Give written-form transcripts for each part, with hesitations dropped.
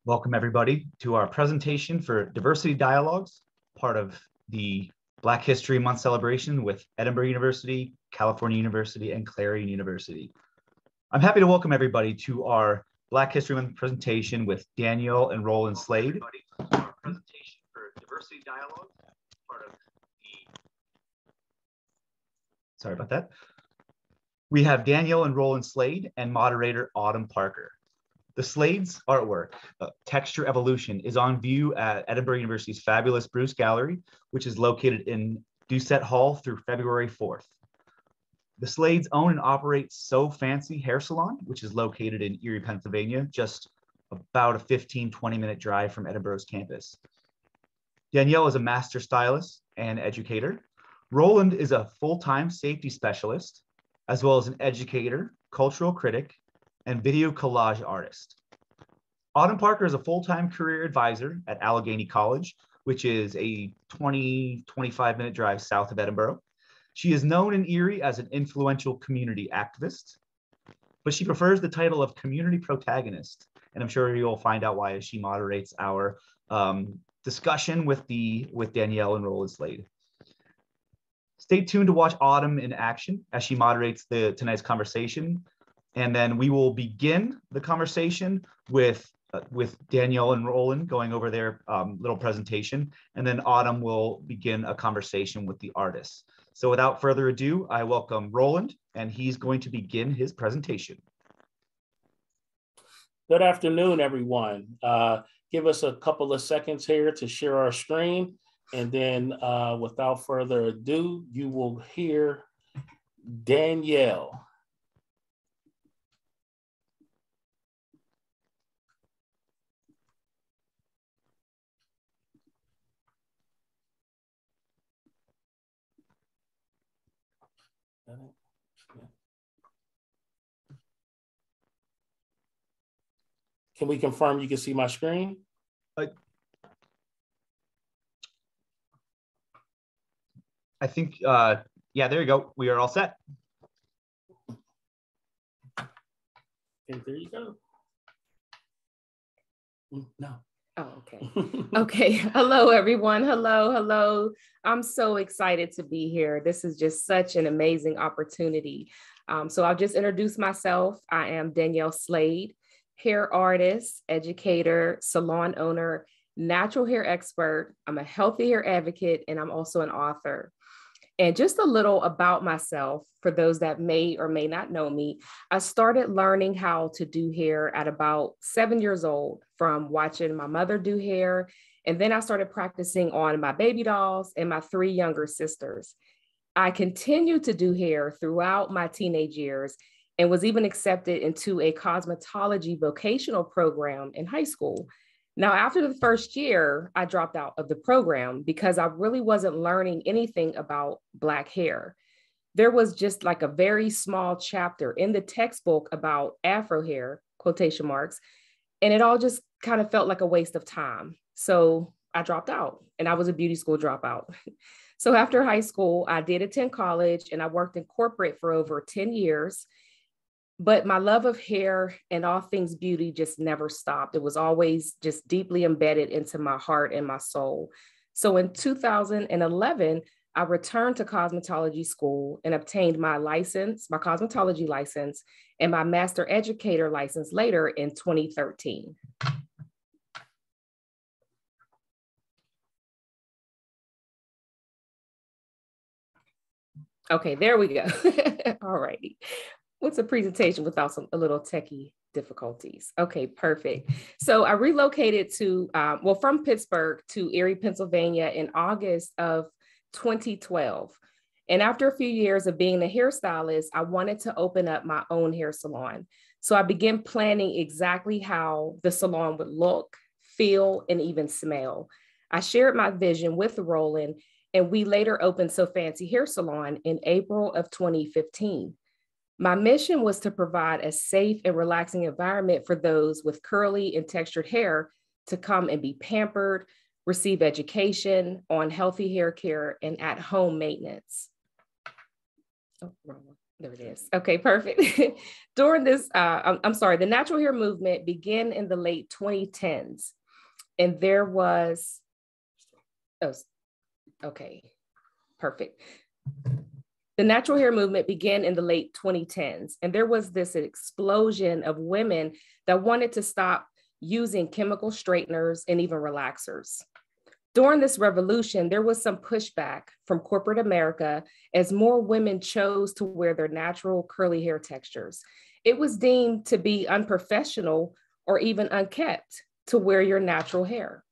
Welcome everybody to our presentation for Diversity Dialogues, part of the Black History Month celebration with Edinburgh University, California University, and Clarion University. I'm happy to welcome everybody to our Black History Month presentation with Danielle and Roland Slade. Our presentation for Diversity Dialogues, part of the... Sorry about that. We have Danielle and Roland Slade and moderator Autumn Parker. The Slade's artwork, Texture Evolution, is on view at Edinburgh University's fabulous Bruce Gallery, which is located in Doucette Hall through February 4th. The Slade's own and operate So Fancy Hair Salon, which is located in Erie, Pennsylvania, just about a 15-20 minute drive from Edinburgh's campus. Danielle is a master stylist and educator. Roland is a full-time safety specialist, as well as an educator, cultural critic, and video collage artist. Autumn Parker is a full-time career advisor at Allegheny College, which is a 20-25 minute drive south of Edinburgh. She is known in Erie as an influential community activist, but she prefers the title of community protagonist. And I'm sure you'll find out why as she moderates our discussion with Danielle and Roland Slade. Stay tuned to watch Autumn in action as she moderates tonight's conversation. And then we will begin the conversation with Danielle and Roland going over their little presentation. And then Autumn will begin a conversation with the artists. So without further ado, I welcome Roland, and he's going to begin his presentation. Good afternoon, everyone. Give us a couple of seconds here to share our screen. And then without further ado, you will hear Danielle. Can we confirm you can see my screen? I think, yeah, there you go. We are all set. Okay, there you go. No. Oh, okay. Okay. Hello, everyone. Hello. I'm so excited to be here. This is just such an amazing opportunity. So I'll just introduce myself. I am Danielle Slade, hair artist, educator, salon owner, natural hair expert. I'm a healthy hair advocate, and I'm also an author. And just a little about myself, for those that may or may not know me, I started learning how to do hair at about 7 years old from watching my mother do hair. And then I started practicing on my baby dolls and my 3 younger sisters. I continued to do hair throughout my teenage years and was even accepted into a cosmetology vocational program in high school. Now, after the first year, I dropped out of the program because I really wasn't learning anything about Black hair. There was just like a very small chapter in the textbook about Afro hair, quotation marks, and it all just kind of felt like a waste of time. So I dropped out, and I was a beauty school dropout. So after high school, I did attend college, and I worked in corporate for over 10 years. But my love of hair and all things beauty just never stopped. It was always just deeply embedded into my heart and my soul. So in 2011, I returned to cosmetology school and obtained my license, my cosmetology license, and my master educator license later in 2013. Okay, there we go. All righty. What's a presentation without a little techie difficulties? Okay, perfect. So I relocated to, from Pittsburgh to Erie, Pennsylvania in August of 2012. And after a few years of being a hairstylist, I wanted to open up my own hair salon. So I began planning exactly how the salon would look, feel, and even smell. I shared my vision with Roland, and we later opened So Fancy Hair Salon in April of 2015. My mission was to provide a safe and relaxing environment for those with curly and textured hair to come and be pampered, receive education on healthy hair care and at-home maintenance. Oh, wrong one. There it is. Okay, perfect. During this, I'm sorry, the natural hair movement began in the late 2010s. And there was, oh, okay, perfect. The natural hair movement began in the late 2010s. And there was this explosion of women that wanted to stop using chemical straighteners and even relaxers. During this revolution, there was some pushback from corporate America as more women chose to wear their natural curly hair textures. It was deemed to be unprofessional or even unkept to wear your natural hair.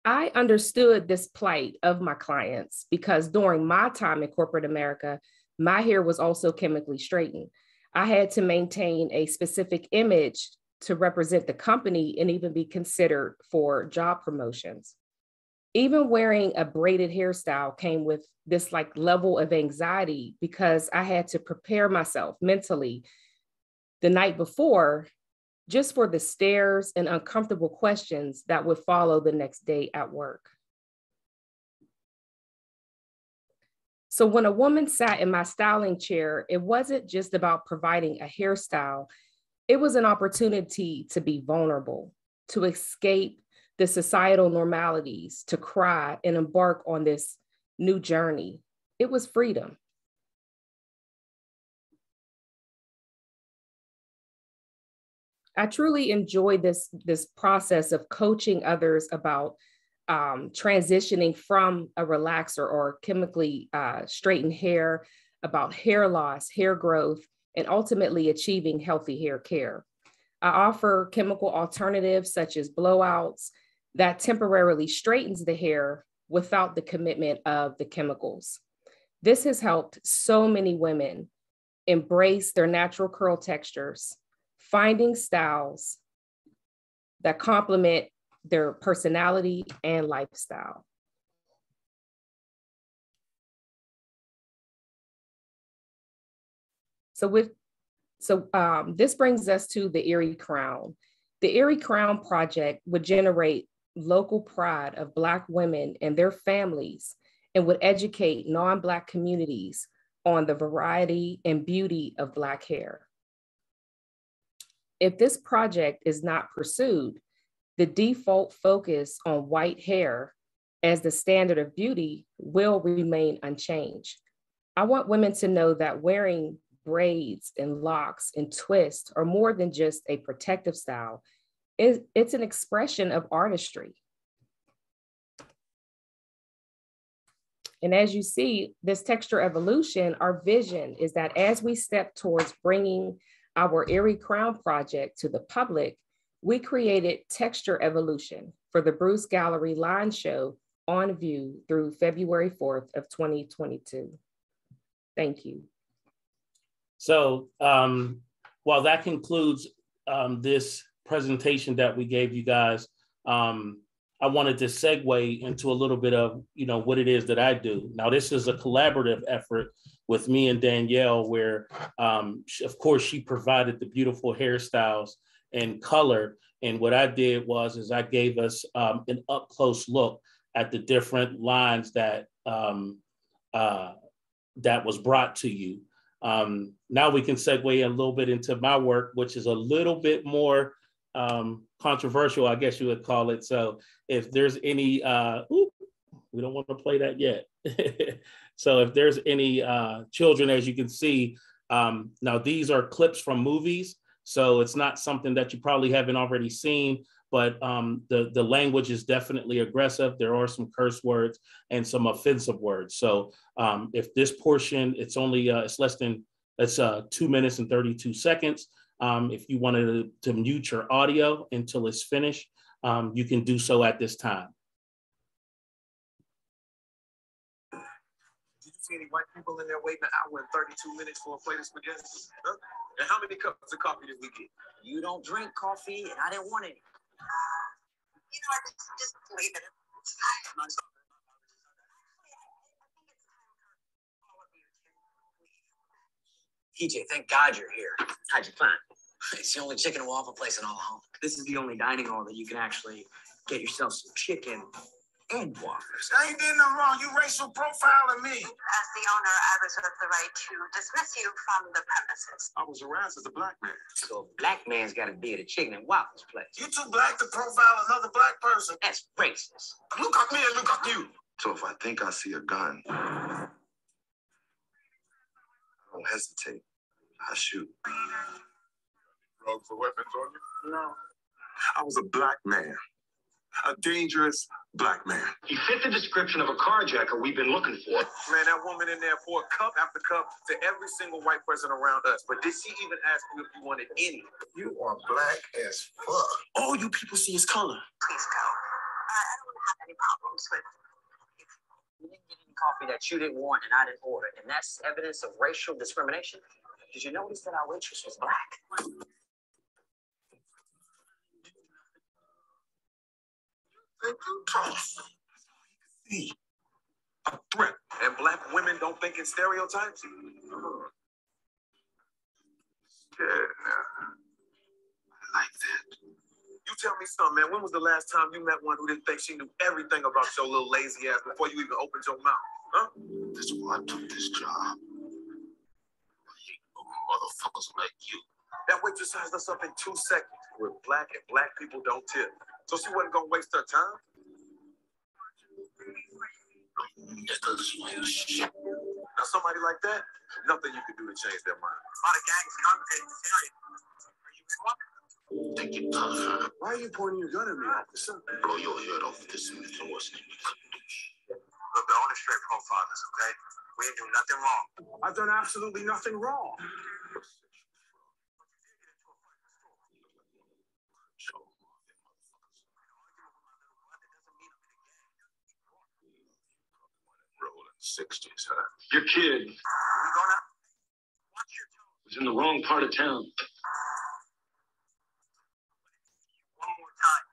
I understood this plight of my clients because during my time in corporate America, my hair was also chemically straightened. I had to maintain a specific image to represent the company and even be considered for job promotions. Even wearing a braided hairstyle came with this level of anxiety because I had to prepare myself mentally the night before just for the stares and uncomfortable questions that would follow the next day at work. So when a woman sat in my styling chair, it wasn't just about providing a hairstyle. It was an opportunity to be vulnerable, to escape the societal normalities, to cry and embark on this new journey. It was freedom. I truly enjoyed this process of coaching others about transitioning from a relaxer or chemically straightened hair, about hair loss, hair growth, and ultimately achieving healthy hair care. I offer chemical alternatives such as blowouts that temporarily straightens the hair without the commitment of the chemicals. This has helped so many women embrace their natural curl textures, finding styles that complement their personality and lifestyle. This brings us to the Erie Crown. The Erie Crown Project would generate local pride of Black women and their families and would educate non-Black communities on the variety and beauty of Black hair. If this project is not pursued, the default focus on white hair as the standard of beauty will remain unchanged. I want women to know that wearing braids and locks and twists are more than just a protective style. It's an expression of artistry. And as you see, this texture evolution, our vision is that as we step towards bringing our Erie Crown project to the public, we created Texture Evolution for the Bruce Gallery Line Show on view through February 4th of 2022. Thank you. So while that concludes this presentation that we gave you guys, I wanted to segue into a little bit of, what it is that I do. Now, this is a collaborative effort with me and Danielle, where, of course, she provided the beautiful hairstyles and color. And what I did was I gave us an up close look at the different lines that that was brought to you. Now we can segue a little bit into my work, which is a little bit more controversial, I guess you would call it. So if there's any, we don't want to play that yet. So if there's any children, as you can see, now these are clips from movies. So it's not something that you probably haven't already seen, but the language is definitely aggressive. There are some curse words and some offensive words. So if this portion, it's only, it's 2 minutes and 32 seconds. If you wanted to mute your audio until it's finished, you can do so at this time. Did you see any white people in there waiting an hour and 32 minutes for a plate of spaghetti? Huh? And how many cups of coffee did we get? You don't drink coffee, and I didn't want any. I just leave it. PJ, thank God you're here. How'd you find? It's the only chicken and waffle place in all of home. This is the only dining hall that you can actually get yourself some chicken Egg waffles. I ain't did nothing wrong. You racial profiling me. As the owner, I reserve the right to dismiss you from the premises. I was harassed as a black man. So a black man's got to be at a chicken and waffles place. You too black to profile another black person. That's racist. Look at me and look at you. So if I think I see a gun, I don't hesitate. I shoot. Drugs or weapons on you? No. I was a black man. A dangerous black man. He fit the description of a carjacker we've been looking for. Man, that woman in there poured cup after cup to every single white person around us. But did she even ask you if you wanted any? You are black as fuck. All you people see is color. Please go. I don't have any problems with You didn't get any coffee that you didn't want and I didn't order. And that's evidence of racial discrimination. Did you notice that our waitress was black? Think you tough. See, a threat. And black women don't think in stereotypes? Yeah, I like that. You tell me something, man. When was the last time you met one who didn't think she knew everything about your little lazy ass before you even opened your mouth? Huh? That's why I took this job. I hate motherfuckers like you. That waitress sized us up in 2 seconds. We're black and black people don't tip. So she wasn't gonna waste her time? Niggas ain't shit. Now somebody like that, nothing you can do to change their mind. A lot of gangs congregating this area. Are you in one? Take your time. Why are you pointing your gun at me, officer? Blow your head off with this Smith and Wesson. Look, the owner straight profile us, okay? We didn't do nothing wrong. I've done absolutely nothing wrong. Rolling 60s, huh? Your kid We gonna watch your tone. was in the wrong part of town. One more time.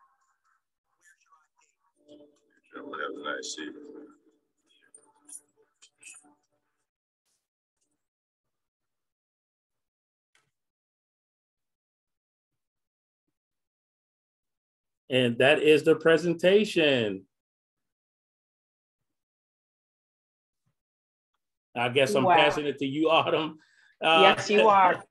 Where's your ID? Gentlemen, have a nice evening. And that is the presentation. I guess I'm Wow. passing it to you, Autumn. Yes, you are.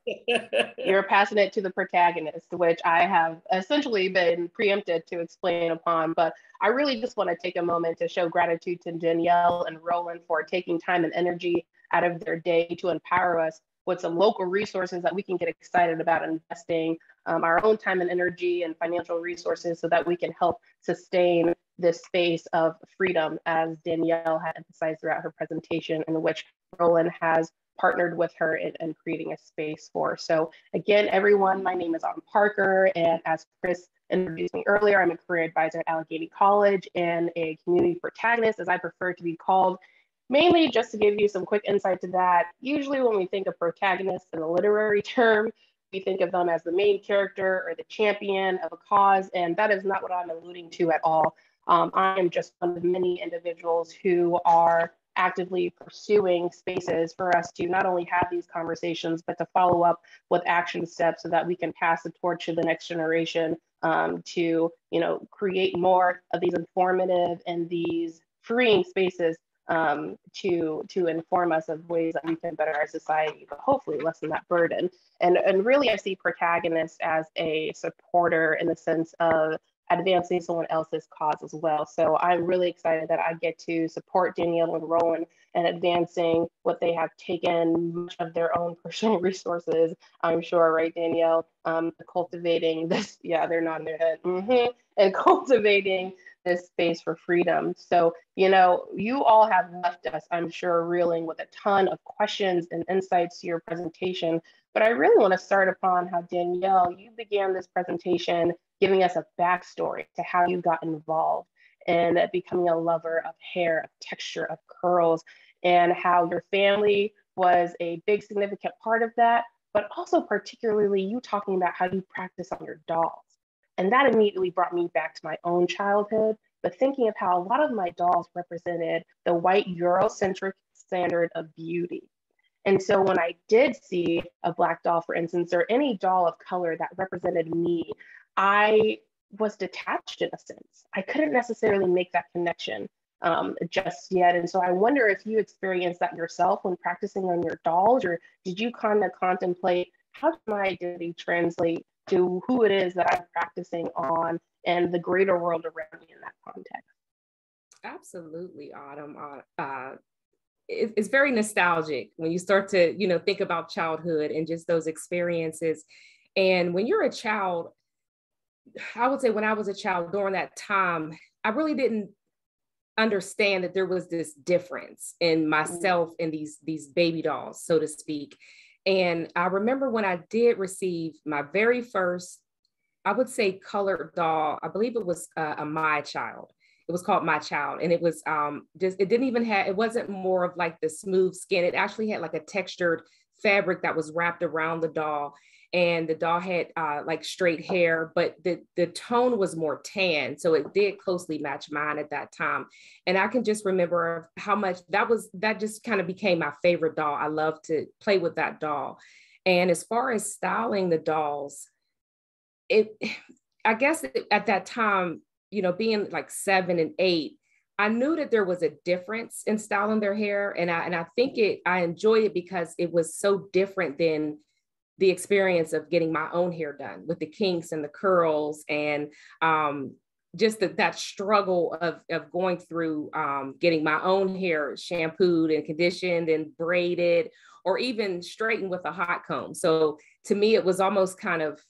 You're passing it to the protagonist, which I have essentially been preempted to explain upon. But I really just want to take a moment to show gratitude to Danielle and Roland for taking time and energy out of their day to empower us with some local resources that we can get excited about investing our own time and energy and financial resources so that we can help sustain this space of freedom, as Danielle had emphasized throughout her presentation, in which Roland has partnered with her in creating a space for. So again, everyone, my name is Autumn Parker, and as Chris introduced me earlier, I'm a career advisor at Allegheny College and a community protagonist, as I prefer to be called. Mainly just to give you some quick insight to that, usually when we think of protagonists in a literary term, we think of them as the main character or the champion of a cause, and that is not what I'm alluding to at all. I am just one of many individuals who are actively pursuing spaces for us to not only have these conversations, but to follow up with action steps so that we can pass the torch to the next generation to, create more of these informative and these freeing spaces to inform us of ways that we can better our society, but hopefully lessen that burden. And really, I see protagonists as a supporter in the sense of advancing someone else's cause as well. So I'm really excited that I get to support Danielle and Rowan in advancing what they have taken much of their own personal resources, I'm sure, right, Danielle? Cultivating this, yeah, they're nodding their head, and cultivating this space for freedom. So, you all have left us, I'm sure, reeling with a ton of questions and insights to your presentation. But I really want to start upon how, Danielle, you began this presentation giving us a backstory to how you got involved in becoming a lover of hair, of texture, of curls, and how your family was a big significant part of that, but also particularly you talking about how you practice on your dolls. And that immediately brought me back to my own childhood, but thinking of how a lot of my dolls represented the white Eurocentric standard of beauty. And so when I did see a Black doll, for instance, or any doll of color that represented me, I was detached in a sense. I couldn't necessarily make that connection just yet. And so I wonder if you experienced that yourself when practicing on your dolls, or did you kind of contemplate, how does my identity translate to who it is that I'm practicing on and the greater world around me in that context? Absolutely, Autumn. It's very nostalgic when you start to, think about childhood and just those experiences. And when you're a child, I would say when I was a child during that time, I really didn't understand that there was this difference in myself and these baby dolls, so to speak. And I remember when I did receive my very first, I would say, colored doll. I believe it was a My Child. It was called My Child. And it was it wasn't more of like the smooth skin. It actually had like a textured fabric that was wrapped around the doll. And the doll had like straight hair, but the tone was more tan. So it did closely match mine at that time. And I can just remember how much that just kind of became my favorite doll. I love to play with that doll. And as far as styling the dolls, I guess at that time, being like 7 and 8, I knew that there was a difference in styling their hair. And I think I enjoyed it because it was so different than the experience of getting my own hair done with the kinks and the curls, and just that struggle of going through getting my own hair shampooed and conditioned and braided, or even straightened with a hot comb. So to me, it was almost kind of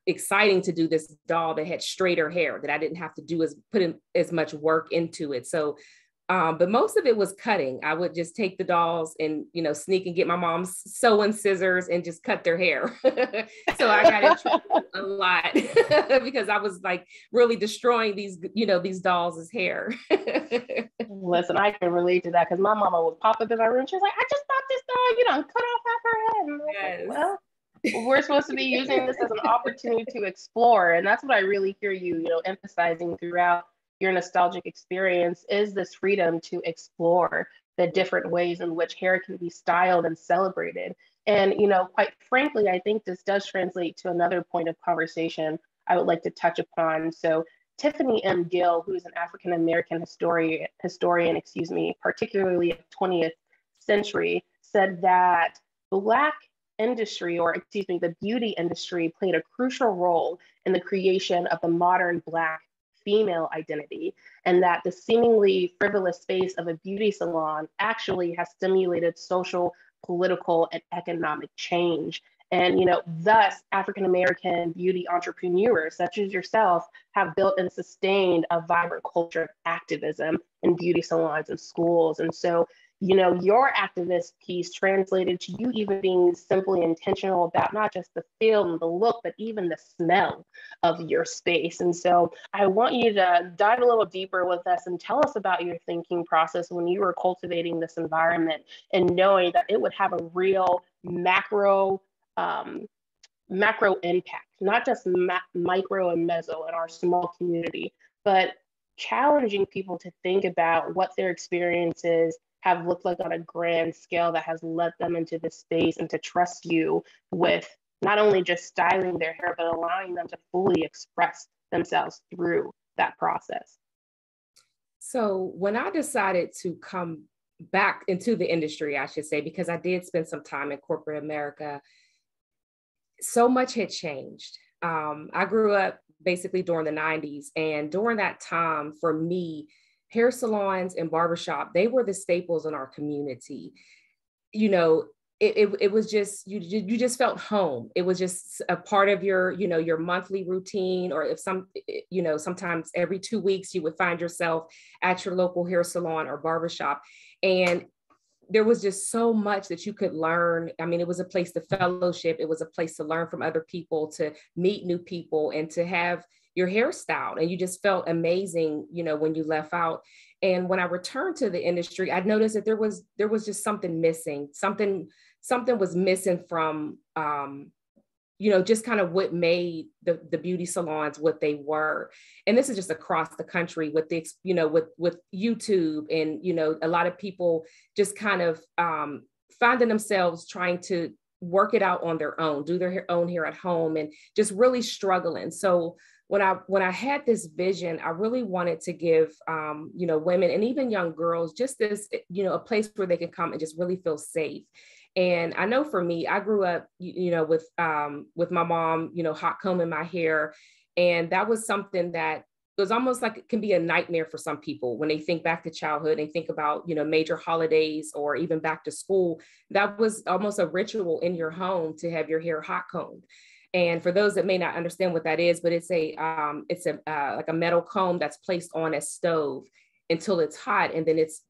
exciting to do this doll that had straighter hair, that I didn't have to put in as much work into it. So but most of it was cutting. I would just take the dolls and, sneak and get my mom's sewing scissors and just cut their hair. So I got in trouble a lot because I was like really destroying these dolls' hair. Listen, I can relate to that because my mama would pop up in my room. She was like, I just bought this doll, cut off half her head. And I was Yes. like, well, we're supposed to be using this as an opportunity to explore. And that's what I really hear you, emphasizing throughout your nostalgic experience, is this freedom to explore the different ways in which hair can be styled and celebrated. And, quite frankly, I think this does translate to another point of conversation I would like to touch upon. So Tiffany M. Gill, who is an African-American historian, particularly of 20th century, said that Black industry, the beauty industry, played a crucial role in the creation of the modern Black female identity, and that the seemingly frivolous space of a beauty salon actually has stimulated social, political, and economic change. And, thus African-American beauty entrepreneurs such as yourself have built and sustained a vibrant culture of activism in beauty salons and schools. And so, your activist piece translated to you even being simply intentional about not just the feel and the look, but even the smell of your space. And so I want you to dive a little deeper with us and tell us about your thinking process when you were cultivating this environment and knowing that it would have a real macro impact, not just micro and meso in our small community, but challenging people to think about what their experiences have looked like on a grand scale that has led them into this space, and to trust you with not only just styling their hair, but allowing them to fully express themselves through that process. So when I decided to come back into the industry, I should say, because I did spend some time in corporate America, so much had changed. I grew up basically during the 90s. And during that time, for me, hair salons and barbershop, they were the staples in our community. It was just, you just felt home. It was just a part of your monthly routine, or if sometimes every 2 weeks you would find yourself at your local hair salon or barbershop. And there was just so much that you could learn. I mean, it was a place to fellowship. It was a place to learn from other people, to meet new people, and to have your hairstyle. And you just felt amazing, when you left out. And when I returned to the industry, I noticed that there was just something missing. Something was missing from, just kind of what made the beauty salons what they were. And this is just across the country with with YouTube, and, a lot of people just kind of finding themselves trying to work it out on their own, do their own hair at home, and just really struggling. So when I had this vision, I really wanted to give, women and even young girls just this, a place where they can come and just really feel safe. And I know for me, I grew up, with my mom, hot combing my hair. And that was something that was almost like it can be a nightmare for some people when they think back to childhood and think about, major holidays or even back to school. That was almost a ritual in your home to have your hair hot combed. And for those that may not understand what that is, but it's like a metal comb that's placed on a stove until it's hot, and then it's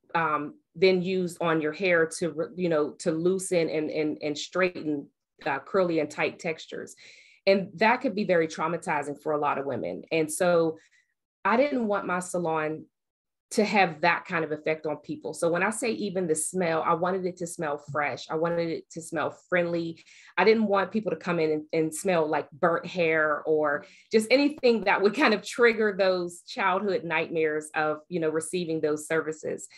then used on your hair to loosen and straighten curly and tight textures. And that could be very traumatizing for a lot of women. And so I didn't want my salon to have that kind of effect on people. So when I say even the smell, I wanted it to smell fresh. I wanted it to smell friendly. I didn't want people to come in and smell like burnt hair or just anything that would kind of trigger those childhood nightmares of, receiving those services.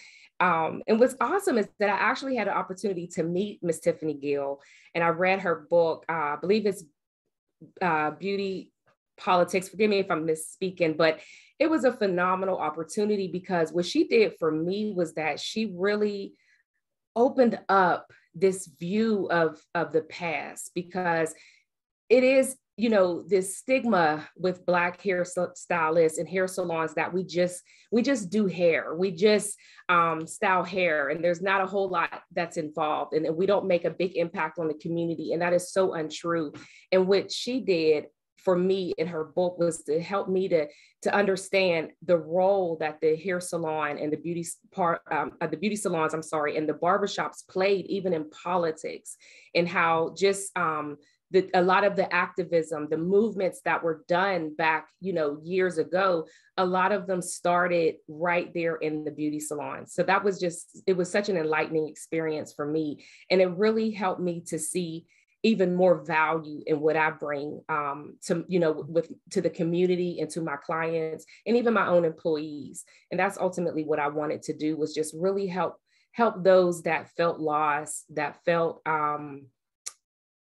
And what's awesome is that I actually had an opportunity to meet Miss Tiffany Gill, and I read her book. I believe it's Beauty Politics. Forgive me if I'm misspeaking, but it was a phenomenal opportunity because what she did for me was that she really opened up this view of the past, because it is, this stigma with Black hair stylists and hair salons that we just do hair. We just style hair, and there's not a whole lot that's involved, and we don't make a big impact on the community. And that is so untrue. And what she did for me in her book was to help me to understand the role that the hair salon and the beauty salons, and the barbershops played even in politics, and how just a lot of the activism, the movements that were done back, years ago, a lot of them started right there in the beauty salon. So that was it was such an enlightening experience for me. And it really helped me to see even more value in what I bring to the community and to my clients and even my own employees. And that's ultimately what I wanted to do, was just really help those that felt lost, that felt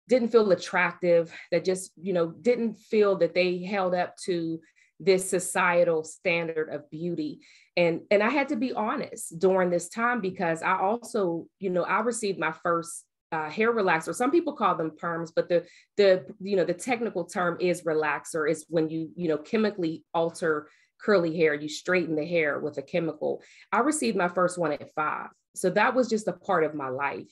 didn't feel attractive, that just didn't feel that they held up to this societal standard of beauty. And I had to be honest during this time, because I also I received my first hair relaxer. Some people call them perms, but the technical term is relaxer. Is when you chemically alter curly hair, you straighten the hair with a chemical. I received my first one at 5. So that was just a part of my life.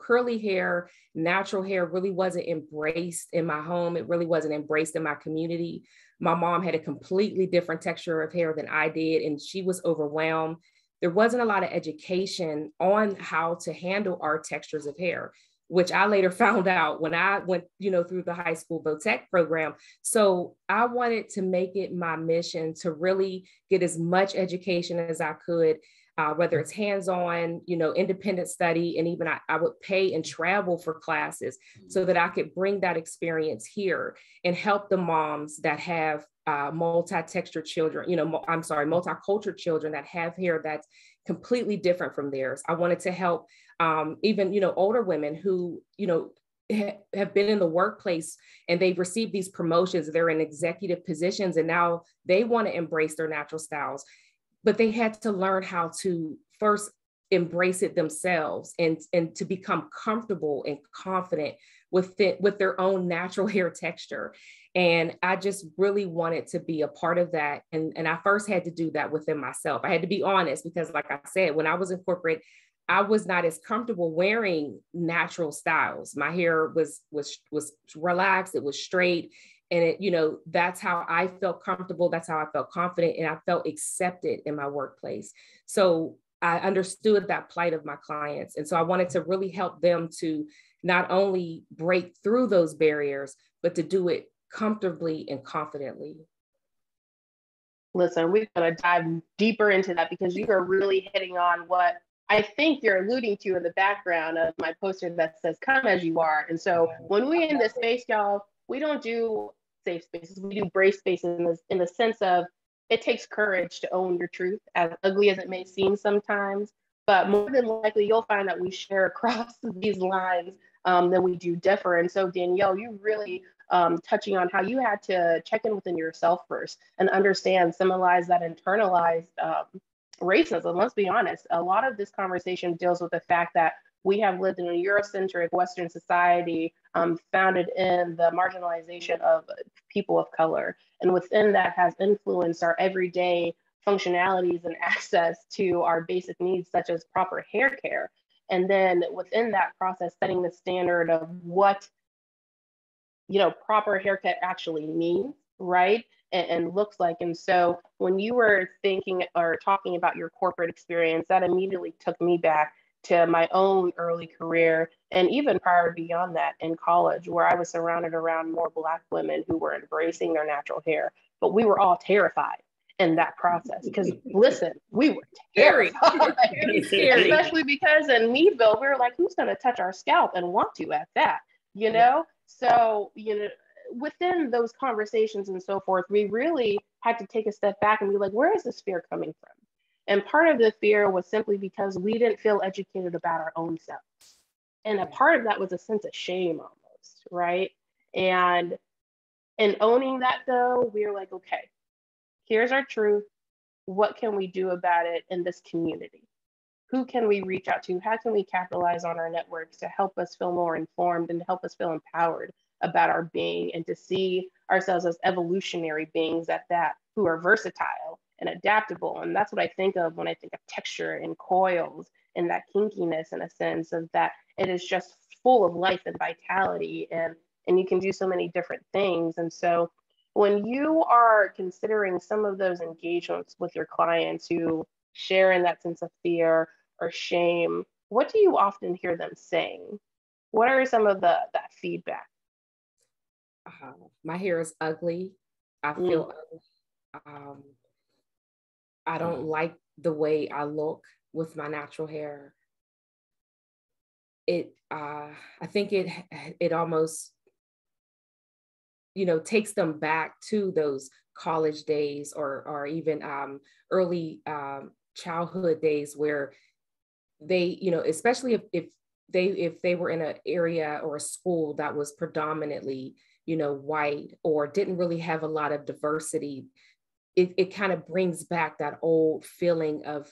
Curly hair, natural hair really wasn't embraced in my home. It really wasn't embraced in my community. My mom had a completely different texture of hair than I did, and she was overwhelmed. There wasn't a lot of education on how to handle our textures of hair, which I later found out when I went, through the high school Vo-Tech program. So I wanted to make it my mission to really get as much education as I could, whether it's hands-on, independent study, and even I would pay and travel for classes so that I could bring that experience here and help the moms that have multi-textured children, multicultural children that have hair that's completely different from theirs. I wanted to help even, older women who, have been in the workplace and they've received these promotions, they're in executive positions, and now they want to embrace their natural styles, but they had to learn how to first embrace it themselves and to become comfortable and confident with their own natural hair texture. And I just really wanted to be a part of that. And I first had to do that within myself. I had to be honest, because like I said, when I was in corporate, I was not as comfortable wearing natural styles. My hair was relaxed, it was straight. And it, that's how I felt comfortable. That's how I felt confident. And I felt accepted in my workplace. So I understood that plight of my clients. And so I wanted to really help them to not only break through those barriers, but to do it comfortably and confidently. Listen, we're going to dive deeper into that, because you are really hitting on what I think you're alluding to in the background of my poster that says, "Come as you are." And so when we're in this space, y'all, we don't do safe spaces. We do brave spaces in the sense of it takes courage to own your truth, as ugly as it may seem sometimes. But more than likely, you'll find that we share across these lines then we do differ. And so Danielle, you really touching on how you had to check in within yourself first and understand, symbolize that internalized racism. Let's be honest, a lot of this conversation deals with the fact that we have lived in a Eurocentric Western society founded in the marginalization of people of color. And within that has influenced our everyday functionalities and access to our basic needs, such as proper hair care. And then within that process, setting the standard of what, you know, proper haircut actually means, right? And looks like. And so when you were thinking or talking about your corporate experience, that immediately took me back to my own early career, and even prior beyond that in college, where I was surrounded around more Black women who were embracing their natural hair. But we were all terrified in that process because, listen, we were terrified, especially because in Meadville, we were like, who's going to touch our scalp and want to at that, you know? So, you know, within those conversations and so forth, we really had to take a step back and be like, where is this fear coming from? And part of the fear was simply because we didn't feel educated about our own selves. And a part of that was a sense of shame almost, right? And in owning that though, we were like, okay, here's our truth. What can we do about it in this community? Who can we reach out to? How can we capitalize on our networks to help us feel more informed and to help us feel empowered about our being and to see ourselves as evolutionary beings at that, who are versatile and adaptable. And that's what I think of when I think of texture and coils and that kinkiness, in a sense of that it is just full of life and vitality, and you can do so many different things. And so when you are considering some of those engagements with your clients who share in that sense of fear or shame, what do you often hear them saying? What are some of that feedback? My hair is ugly. I feel ugly. I don't like the way I look with my natural hair. I think it almost, you know, takes them back to those college days or even early childhood days where they, you know, especially if they were in an area or a school that was predominantly, you know, white or didn't really have a lot of diversity. It kind of brings back that old feeling of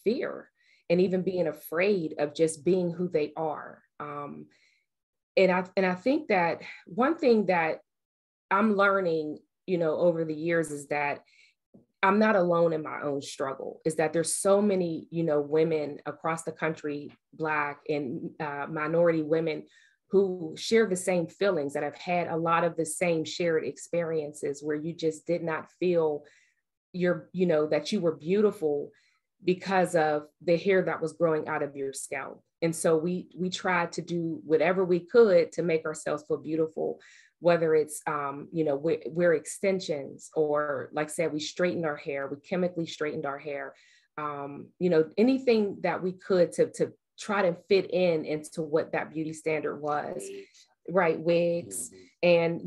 fear and even being afraid of just being who they are. And I think that one thing that I'm learning, you know, over the years is that I'm not alone in my own struggle, is that there's so many, you know, women across the country, Black and minority women who share the same feelings, that have had a lot of the same shared experiences where you just did not feel that you were beautiful because of the hair that was growing out of your scalp. And so we tried to do whatever we could to make ourselves feel beautiful, whether it's, wear extensions, or like I said, we straightened our hair, we chemically straightened our hair, anything that we could to try to fit into what that beauty standard was, right? Wigs. And,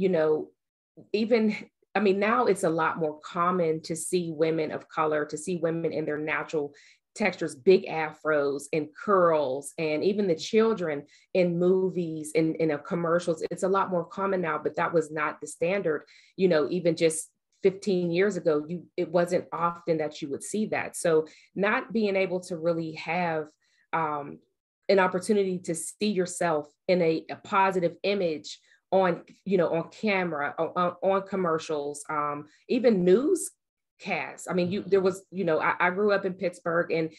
now it's a lot more common to see women of color, to see women in their natural textures, big afros and curls, and even the children in movies and in commercials. It's a lot more common now, but that was not the standard, even just 15 years ago, it wasn't often that you would see that. So not being able to really have an opportunity to see yourself in a positive image on camera, on commercials, even newscasts. I grew up in Pittsburgh, and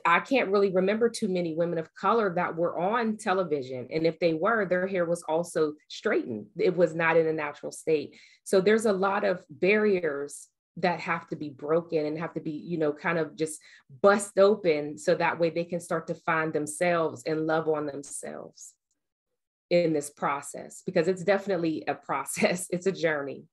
I can't really remember too many women of color that were on television. And if they were, their hair was also straightened. It was not in a natural state. So there's a lot of barriers that have to be broken and have to be, kind of just bust open, so that way they can start to find themselves and love on themselves in this process, because it's definitely a process. It's a journey.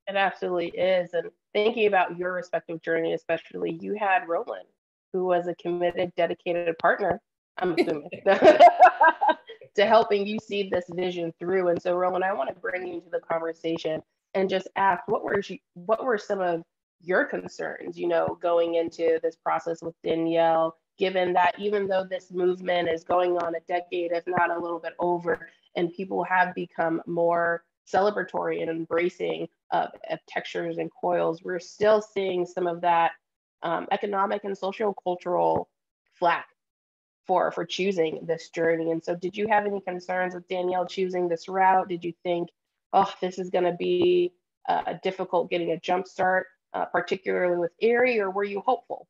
It absolutely is. And thinking about your respective journey, especially, you had Roland, who was a committed, dedicated partner, I'm assuming, to helping you see this vision through. And so, Roland, I want to bring you into the conversation and just ask, what were some of your concerns, going into this process with Danielle given that even though this movement is going on a decade, if not a little bit over, and people have become more celebratory and embracing of textures and coils, we're still seeing some of that economic and socio-cultural flack for choosing this journey. And so did you have any concerns with Danielle choosing this route? Did you think, oh, this is going to be difficult getting a jump start, particularly with Erie, or were you hopeful?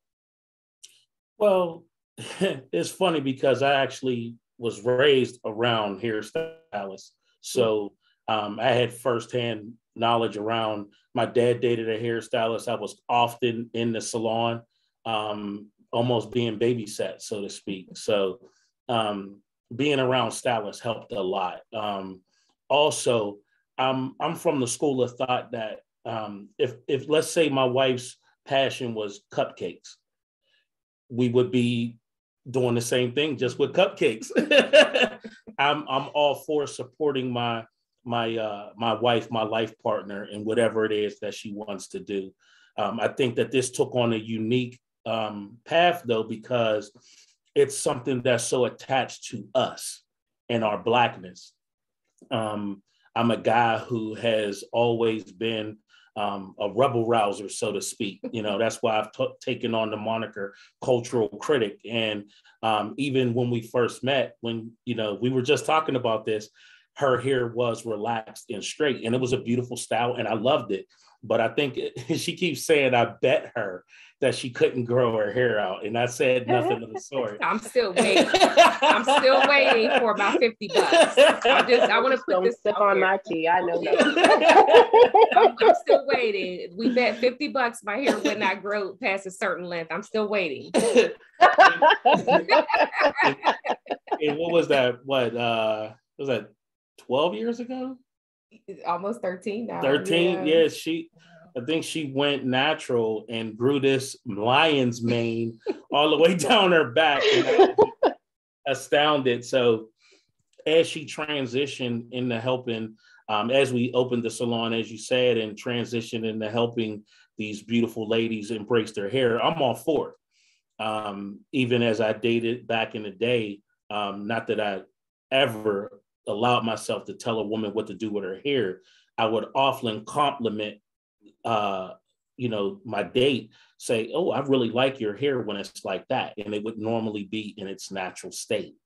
Well, it's funny because I actually was raised around hairstylists. So I had firsthand knowledge around, my dad dated a hairstylist. I was often in the salon, almost being babysat, so to speak. So being around stylists helped a lot. Also, I'm from the school of thought that if let's say my wife's passion was cupcakes, we would be doing the same thing just with cupcakes. I'm all for supporting my wife, my life partner, and whatever it is that she wants to do. I think that this took on a unique path though, because it's something that's so attached to us and our Blackness. I'm a guy who has always been a rebel rouser, so to speak. You know, that's why I've taken on the moniker cultural critic. And even when we first met, when, you know, we were just talking about this, her hair was relaxed and straight, and it was a beautiful style, and I loved it. But I think she keeps saying, I bet her that she couldn't grow her hair out. And I said nothing of the sort. I'm still waiting. I'm still waiting for about $50. I want to put this sip on my tea. I know I'm still waiting. We bet $50 my hair would not grow past a certain length. I'm still waiting. And what was that? What was that? 12 years ago? Almost 13 now. 13, yeah. I think she went natural and grew this lion's mane all the way down her back. And I was astounded. So as she transitioned into helping, as we opened the salon, as you said, and transitioned into helping these beautiful ladies embrace their hair, I'm all for it. Even as I dated back in the day, not that I ever allowed myself to tell a woman what to do with her hair, I would often compliment, my date, say, oh, I really like your hair when it's like that. And it would normally be in its natural state.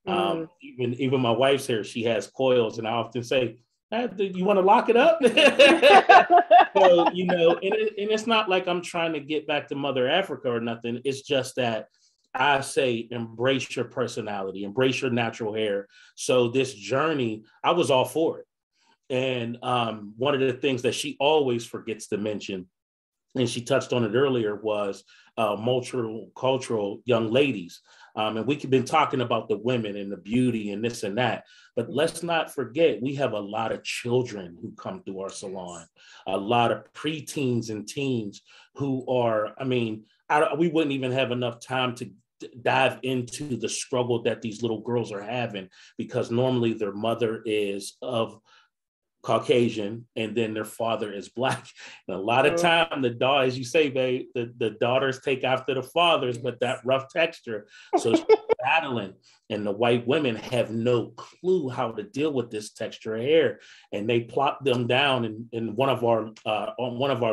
Even my wife's hair, she has coils, and I often say, you want to lock it up? So, and it's not like I'm trying to get back to Mother Africa or nothing. It's just that I say, embrace your personality, embrace your natural hair. So this journey, I was all for it. And one of the things that she always forgets to mention, and she touched on it earlier, was multicultural young ladies. And we've been talking about the women and the beauty and this and that, but let's not forget, we have a lot of children who come through our salon, a lot of preteens and teens who are, we wouldn't even have enough time to dive into the struggle that these little girls are having, because normally their mother is of Caucasian and then their father is Black. And a lot of time, as you say, babe, the daughters take after the fathers, but that rough texture. So she's battling, and the white women have no clue how to deal with this texture of hair, and they plop them down. In one of our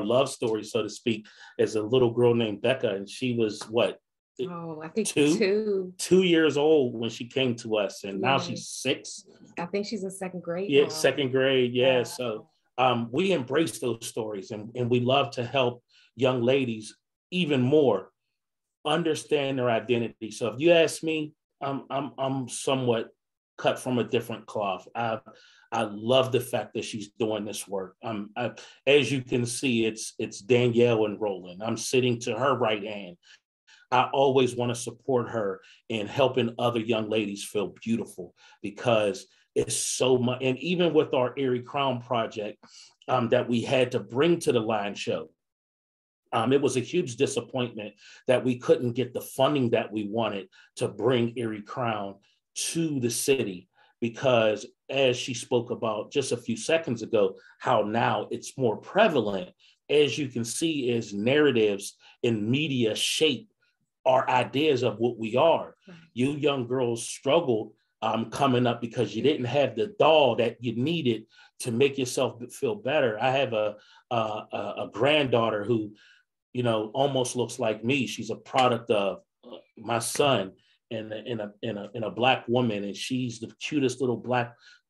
love stories, so to speak, is a little girl named Becca, and she was what? I think 2 years old when she came to us, and now she's 6. I think she's in 2nd grade. Yeah, now. 2nd grade. Yeah. So we embrace those stories, and we love to help young ladies even more understand their identity. So if you ask me, I'm somewhat cut from a different cloth. I love the fact that she's doing this work. As you can see, it's Danielle and Roland. I'm sitting to her right hand. I always want to support her in helping other young ladies feel beautiful, because it's so much. And even with our Erie Crown project that we had to bring to the Lion Show, it was a huge disappointment that we couldn't get the funding that we wanted to bring Erie Crown to the city, because as she spoke about just a few seconds ago, how now it's more prevalent. As you can see, as narratives in media shape our ideas of what we are. Right. You young girls struggled coming up because you didn't have the doll that you needed to make yourself feel better. I have a granddaughter who, you know, almost looks like me. She's a product of my son and a Black woman, and she's the cutest little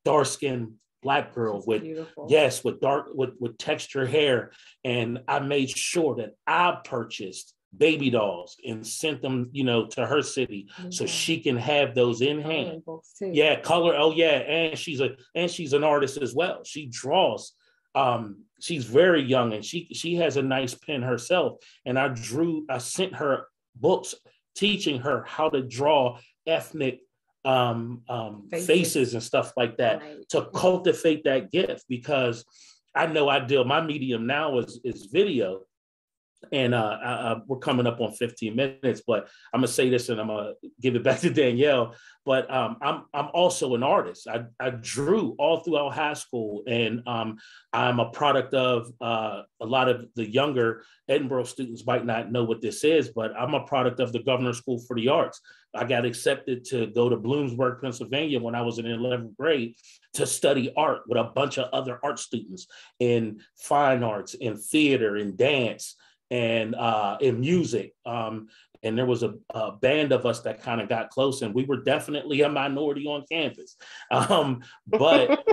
dark-skinned Black girl with beautiful. Yes, with texture hair. And I made sure that I purchased baby dolls and sent them, you know, to her city so she can have those in hand. Yeah, color. Oh yeah, and she's an artist as well. She draws. She's very young, and she has a nice pen herself. And I sent her books teaching her how to draw ethnic faces and stuff like that, right, to cultivate that gift, because I know my medium now is video. And we're coming up on 15 minutes, but I'm gonna say this and I'm gonna give it back to Danielle. But I'm also an artist. I drew all throughout high school, and I'm a product of a lot of the younger Edinboro students might not know what this is, but I'm a product of the Governor's School for the Arts. I got accepted to go to Bloomsburg, Pennsylvania when I was in 11th grade to study art with a bunch of other art students in fine arts, in theater, in dance, and in music. And there was a band of us that kind of got close, and we were definitely a minority on campus. But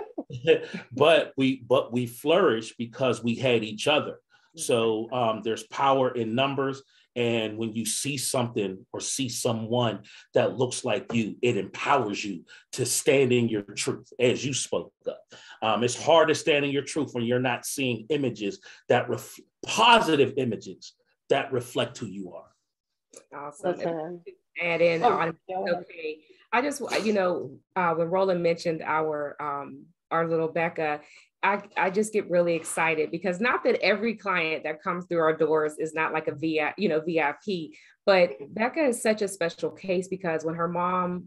we flourished because we had each other. So there's power in numbers. And when you see something or see someone that looks like you, it empowers you to stand in your truth, as you spoke of. It's hard to stand in your truth when you're not seeing images that positive images that reflect who you are. Awesome. Add in, okay. I just, you know, when Roland mentioned our little Becca, I just get really excited, because not that every client that comes through our doors is not like a VIP, but Becca is such a special case, because when her mom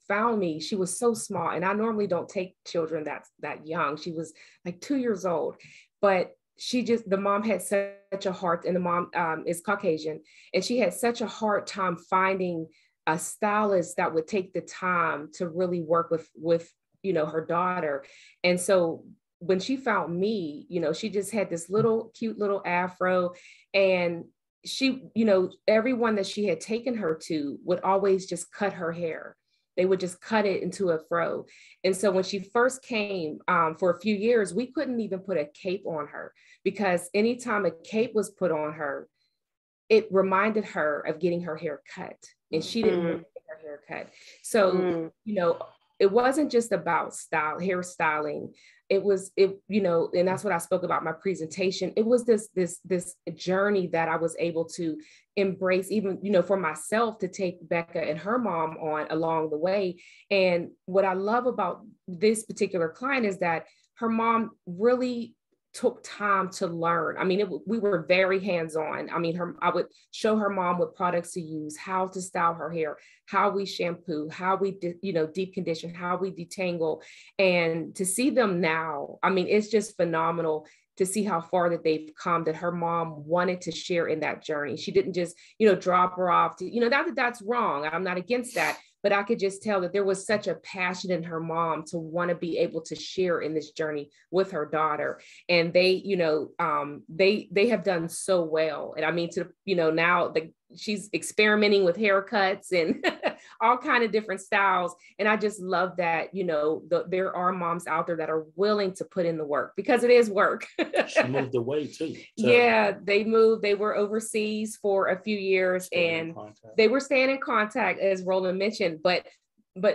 found me, she was so small, and I normally don't take children that young. She was like 2 years old, but the mom had such a hard, and the mom is Caucasian, and she had such a hard time finding a stylist that would take the time to really work with you know, her daughter. And so when she found me, you know, she just had this cute little afro, and she, you know, everyone that she had taken her to would always just cut her hair. They would just cut it into a fro. And so when she first came, for a few years, we couldn't even put a cape on her, because anytime a cape was put on her, it reminded her of getting her hair cut, and she didn't want to get her hair cut. So, you know, it wasn't just about hairstyling. You know, and that's what I spoke about my presentation. It was this journey that I was able to embrace, even, you know, for myself, to take Becca and her mom on along the way. And what I love about this particular client is that her mom really took time to learn. I mean, we were very hands-on. I mean, I would show her mom what products to use, how to style her hair, how we shampoo, how we, deep condition, how we detangle. And to see them now, I mean, it's just phenomenal to see how far that they've come, that her mom wanted to share in that journey. She didn't just, drop her off to, not that that's wrong. I'm not against that. But I could just tell that there was such a passion in her mom to want to be able to share in this journey with her daughter. And they, they have done so well. And I mean, now she's experimenting with haircuts and all kind of different styles. And I just love that, there are moms out there that are willing to put in the work, because it is work. She moved away too. Yeah, they moved. They were overseas for a few years, and they were staying in contact, as Roland mentioned, but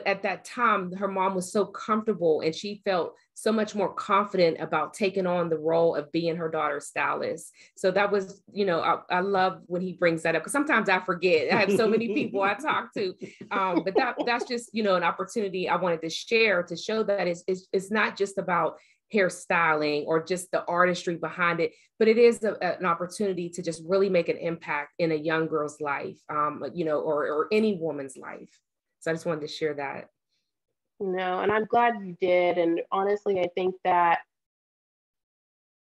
at that time, her mom was so comfortable, and she felt so much more confident about taking on the role of being her daughter's stylist. So that was, I love when he brings that up, because sometimes I forget. I have so many people I talk to, but that's just, an opportunity I wanted to share, to show that it's not just about hairstyling or just the artistry behind it, but it is an opportunity to just really make an impact in a young girl's life, or any woman's life. So I just wanted to share that. No, and I'm glad you did. And honestly, I think that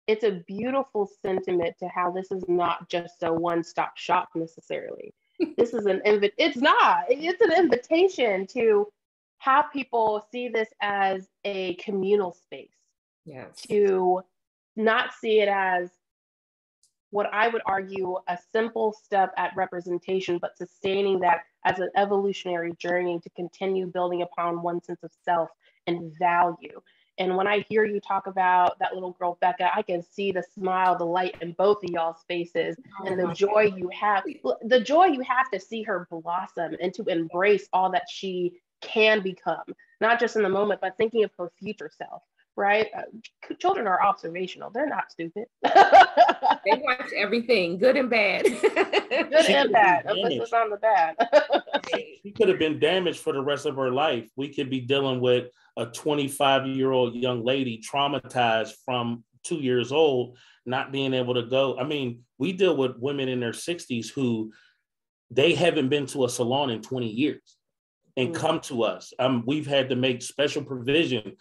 it's a beautiful sentiment to how this is not just a one-stop shop necessarily. This is it's not. It's an invitation to have people see this as a communal space. Yes. To not see it as what I would argue a simple step at representation, but sustaining that as an evolutionary journey to continue building upon one sense of self and value. And when I hear you talk about that little girl, Becca, I can see the smile, the light in both of y'all's faces, and the joy you have to see her blossom and to embrace all that she can become, not just in the moment, but thinking of her future self. Right? Children are observational. They're not stupid. They watch everything, good and bad. Good and bad. Emphasis on the bad. She could have been damaged for the rest of her life. We could be dealing with a 25-year-old young lady traumatized from 2 years old, not being able to go. I mean, we deal with women in their 60s who they haven't been to a salon in 20 years and come to us. We've had to make special provision.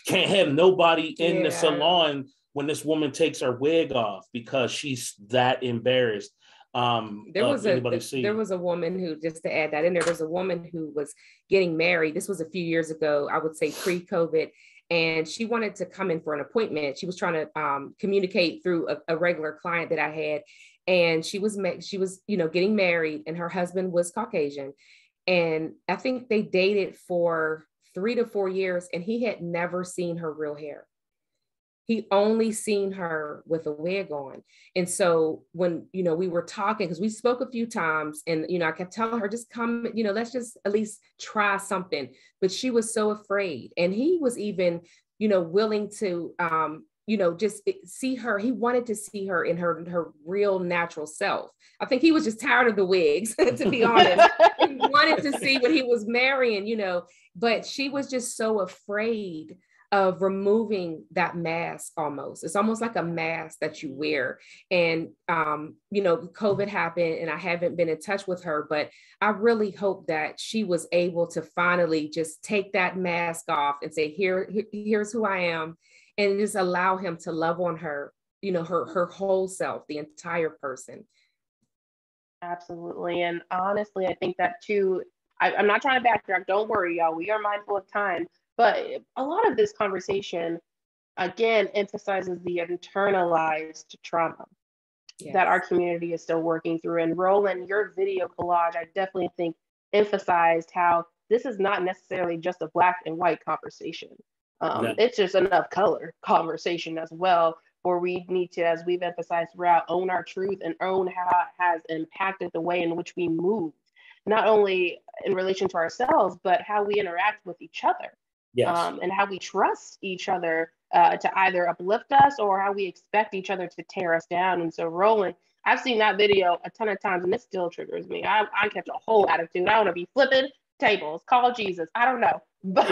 Can't have nobody in the salon when this woman takes her wig off because she's that embarrassed. There was a woman who, just to add that in there, there's a woman who was getting married. This was a few years ago, I would say pre-COVID, and she wanted to come in for an appointment. She was trying to communicate through a regular client that I had, and she was getting married, and her husband was Caucasian, and I think they dated for 3 to 4 years, and he had never seen her real hair. He only seen her with a wig on. And so when, we were talking, because we spoke a few times, and, I kept telling her, just come, let's just at least try something. But she was so afraid. And he was even, willing to, just see her. He wanted to see her in her real natural self. I think he was just tired of the wigs, to be honest. He wanted to see what he was marrying, but she was just so afraid of removing that mask. Almost, it's almost like a mask that you wear. And COVID happened, and I haven't been in touch with her, but I really hope that she was able to finally just take that mask off and say, here's who I am, and just allow him to love on her, her whole self, the entire person. Absolutely. And honestly, I think that too, I'm not trying to backtrack. Don't worry, y'all. We are mindful of time. But a lot of this conversation, again, emphasizes the internalized trauma that our community is still working through. And Roland, your video collage, I definitely think emphasized how this is not necessarily just a Black and white conversation. It's just enough color conversation as well, where we need to, as we've emphasized throughout, own our truth and own how it has impacted the way in which we move, not only in relation to ourselves, but how we interact with each other. Yes. And how we trust each other to either uplift us or how we expect each other to tear us down. And so, Roland, I've seen that video a ton of times, and it still triggers me. I catch a whole attitude. I want to be flipping tables, call Jesus. I don't know. But,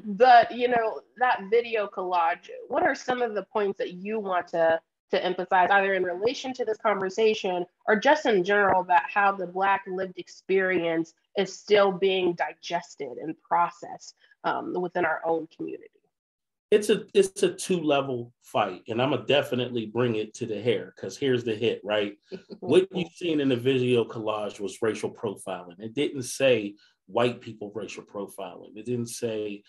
but, that video collage, what are some of the points that you want to emphasize, either in relation to this conversation or just in general, about how the Black lived experience is still being digested and processed within our own community? It's a 2-level fight, and I'm gonna definitely bring it to the hair, because here's the hit, right? What you've seen in the video collage was racial profiling. It didn't say white people racial profiling. It didn't say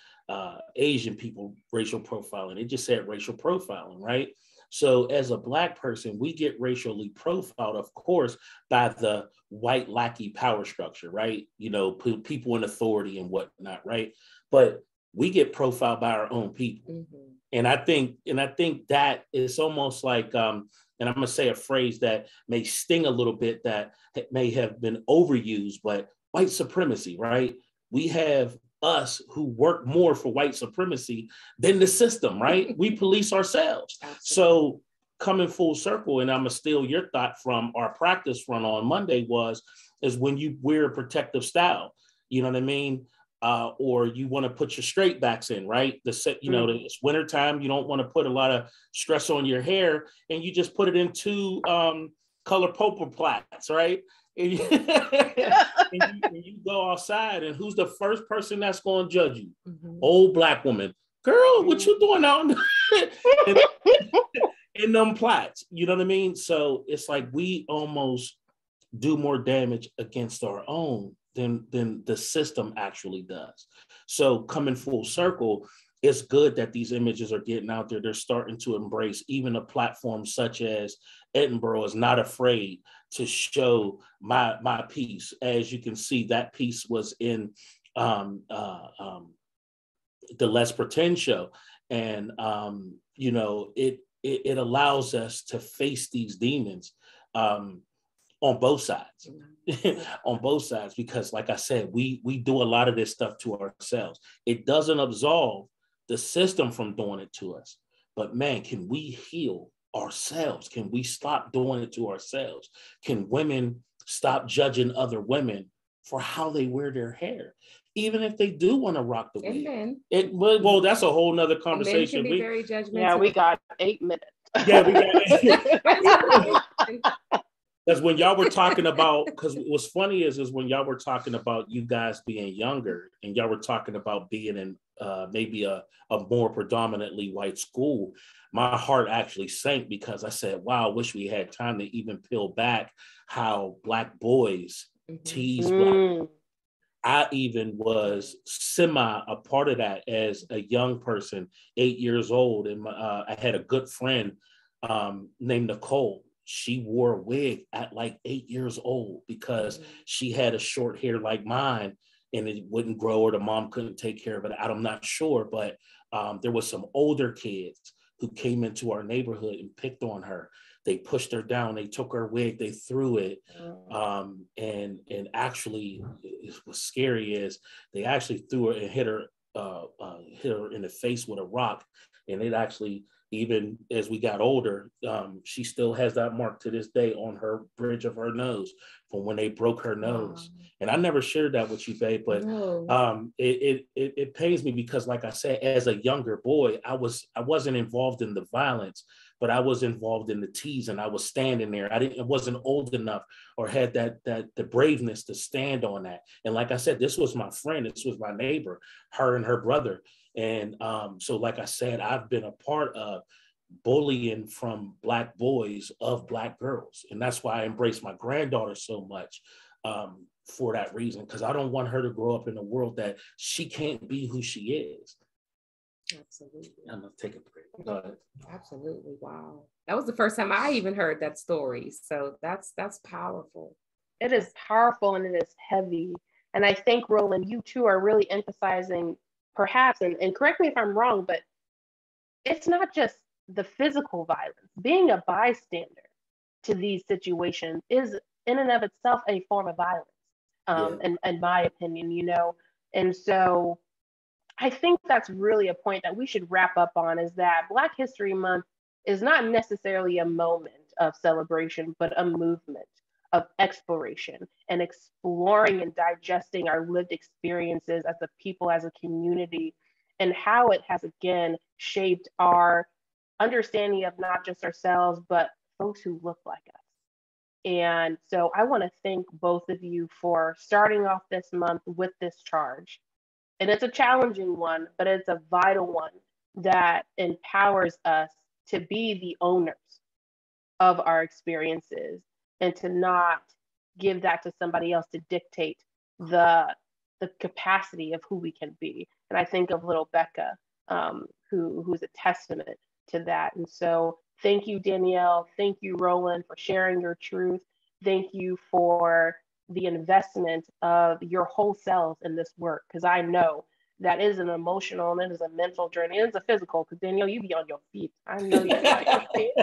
Asian people racial profiling. It just said racial profiling, right? So as a Black person, we get racially profiled, of course, by the white lackey power structure, right? People in authority and whatnot, right? But we get profiled by our own people. Mm-hmm. And I think that is almost like, and I'm gonna say a phrase that may sting a little bit, that may have been overused, but white supremacy, right? We have us who work more for white supremacy than the system, right? We police ourselves. Absolutely. So coming full circle, and I'm gonna steal your thought from our practice run on Monday, is when you wear a protective style, you know what I mean? Or you want to put your straight backs in, right? It's wintertime. You don't want to put a lot of stress on your hair, and you just put it in 2 color purple plaits, right? And you go outside, and who's the first person that's going to judge you? Mm-hmm. Old Black woman. Girl, what you doing out? in them plats. You know what I mean? So it's like we almost do more damage against our own than the system actually does. So coming full circle, it's good that these images are getting out there. They're starting to embrace even a platform such as Edinburgh is not afraid to show my piece. As you can see, that piece was in the Let's Pretend show. And, you know, it allows us to face these demons on both sides, on both sides, because like I said, we do a lot of this stuff to ourselves. It doesn't absolve the system from doing it to us, but man, can we heal ourselves? Can we stop doing it to ourselves? Can women stop judging other women for how they wear their hair? Even if they do want to rock the wig. Well, that's a whole nother conversation. Men can be very judgmental. Yeah, we got 8 minutes. Yeah, we got because when y'all were talking about, because what's funny is when y'all were talking about you guys being younger and y'all were talking about being in maybe a more predominantly white school, my heart actually sank because I said, wow, I wish we had time to even peel back how Black boys tease Black. I even was semi a part of that as a young person, 8 years old. And I had a good friend named Nicole. She wore a wig at like 8 years old because she had a short hair like mine and it wouldn't grow or the mom couldn't take care of it. I'm not sure, but there was some older kids who came into our neighborhood and picked on her. They pushed her down, they took her wig, they threw it. And actually what's scary is they actually threw her and hit her in the face with a rock. And it actually, even as we got older, she still has that mark to this day on her bridge of her nose from when they broke her nose. And I never shared that with you, babe, but it pains me because, like I said, as a younger boy, I wasn't involved in the violence, but I was involved in the teasing. I was standing there. I wasn't old enough or had the braveness to stand on that. And like I said, this was my friend. This was my neighbor, her and her brother. And so, like I said, I've been a part of bullying from Black boys of Black girls. And that's why I embrace my granddaughter so much for that reason, because I don't want her to grow up in a world that she can't be who she is. Absolutely. I'm going to take a break. Go ahead. Absolutely. Wow. That was the first time I even heard that story. So that's powerful. It is powerful and it is heavy. And I think, Roland, you too are really emphasizing perhaps, and correct me if I'm wrong, but it's not just the physical violence. Being a bystander to these situations is in and of itself a form of violence, in my opinion, you know. And so I think that's really a point that we should wrap up on, is that Black History Month is not necessarily a moment of celebration, but a movement of exploration and exploring and digesting our lived experiences as a people, as a community, and how it has again shaped our understanding of not just ourselves, but folks who look like us. And so I want to thank both of you for starting off this month with this charge. And it's a challenging one, but it's a vital one that empowers us to be the owners of our experiences and to not give that to somebody else to dictate the capacity of who we can be. And I think of little Becca, who's a testament to that. And so thank you, Danielle. Thank you, Roland, for sharing your truth. Thank you for the investment of your whole selves in this work, because I know that is an emotional and it is a mental journey. It is a physical, because Danielle, you be on your feet. I know you're on your feet.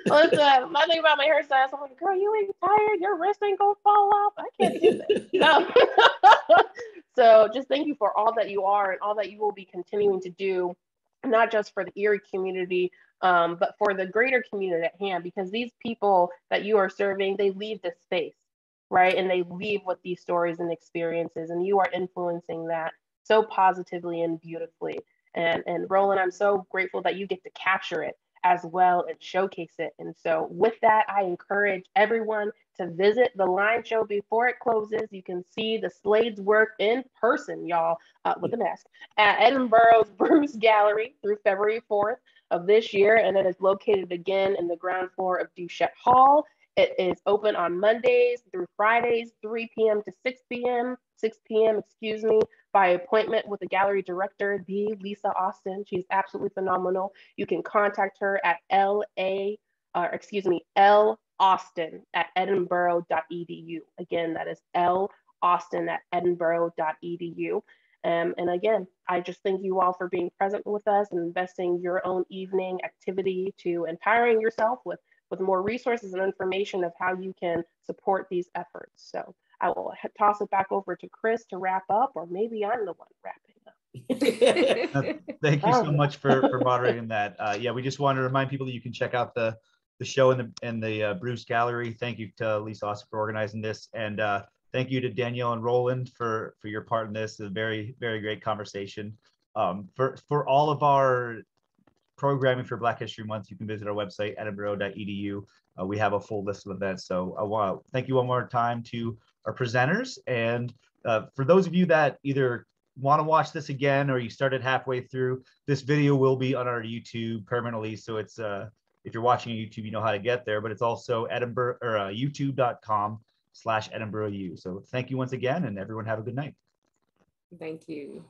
Listen, my thing about my hairstyle, I'm like, girl, you ain't tired. Your wrist ain't gonna fall off. I can't do this. So just thank you for all that you are and all that you will be continuing to do, not just for the Erie community, but for the greater community at hand, because these people that you are serving, they leave this space, right? And they leave with these stories and experiences, and you are influencing that so positively and beautifully. And Roland, I'm so grateful that you get to capture it as well and showcase it. And so with that, I encourage everyone to visit the line show before it closes. You can see the Slade's work in person, y'all, with a mask, at Edinburgh's Bruce Gallery through February 4th of this year. And it is located again in the ground floor of Duchette Hall. It is open on Mondays through Fridays, 3 p.m. to 6 p.m., excuse me, by appointment with the gallery director, the Lisa Austin. She's absolutely phenomenal. You can contact her at L.Austin at edinburgh.edu. Again, that is L.Austin at edinburgh.edu. And again, I just thank you all for being present with us and investing your own evening activity to empowering yourself with more resources and information of how you can support these efforts. So I will toss it back over to Chris to wrap up, or maybe I'm the one wrapping up. Thank you so much for moderating that. Yeah, we just want to remind people that you can check out the show in the Bruce Gallery. Thank you to Lisa Austin for organizing this, and thank you to Danielle and Roland for your part in this. A very, very great conversation. For all of our programming for Black History Month, you can visit our website, edinburgh.edu. We have a full list of events. So I want to thank you one more time to our presenters. And for those of you that either want to watch this again or you started halfway through, this video will be on our YouTube permanently. So it's if you're watching on YouTube, you know how to get there, but it's also youtube.com/EdinburghU. So thank you once again, and everyone have a good night. Thank you.